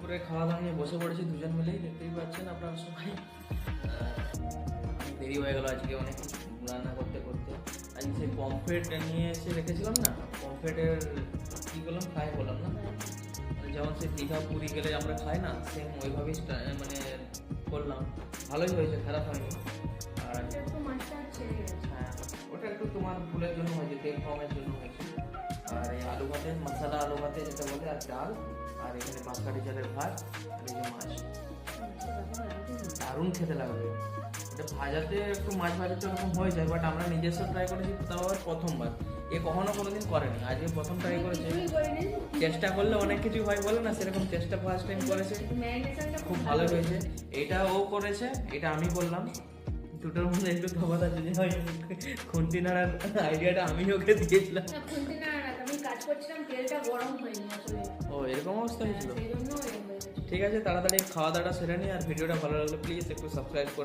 দুপুরে খাওয়া দাওয়া নিয়ে বসে পড়েছি দুজন মিলেই, দেখতেই পাচ্ছেন আপনারা সবাই। দেরি হয়ে গেল আজকে অনেক রান্না করতে করতে। আজকে সেই পমফ্রেট নিয়ে এসে রেখেছিলাম না, পমফ্রেটের কী করলাম, ফ্রাই করলাম না, মানে যেমন সে দীঘা পুরী গেলে আমরা খাই না, সেম ওইভাবেই মানে করলাম। ভালোই হয়েছে, খারাপ হয়নি। আর হ্যাঁ, ওটা একটু তোমার ভুলের জন্য হয়েছে, তেল কমের জন্য হয়েছে। আর এই আলু ভাতে, মশলা আলু ভাতে যেটা বলে, আর ডাল, আর এখানে বাঁশকাঠি চালের ভাত, আর এই যে মাছ। দারুণ খেতে লাগবে এটা। ভাজাতে একটু মাছ ভাজাতে ওরকম হয়ে যায়, বাট আমরা নিজস্ব ট্রাই করেছি, তাও আবার প্রথমবার। এ কখনো কোনোদিন করেনি, আজকে প্রথম ট্রাই করেছে। চেষ্টা করলে অনেক কিছু হয় বলে না, সেরকম চেষ্টা ফার্স্ট টাইম করেছে, খুব ভালো হয়েছে। এটা ও করেছে, এটা আমি করলাম। দুটোর মধ্যে একটু তফাৎ আছে, যে হয় খুন্তি নাড়ার আইডিয়াটা আমি ওকে দিয়েছিলাম। ও এরকম অবস্থা হয়েছিল। ঠিক আছে, তাড়াতাড়ি খাওয়া দাওয়াটা সেরে নিই। আর ভিডিওটা ভালো লাগলে প্লিজ একটু সাবস্ক্রাইব করে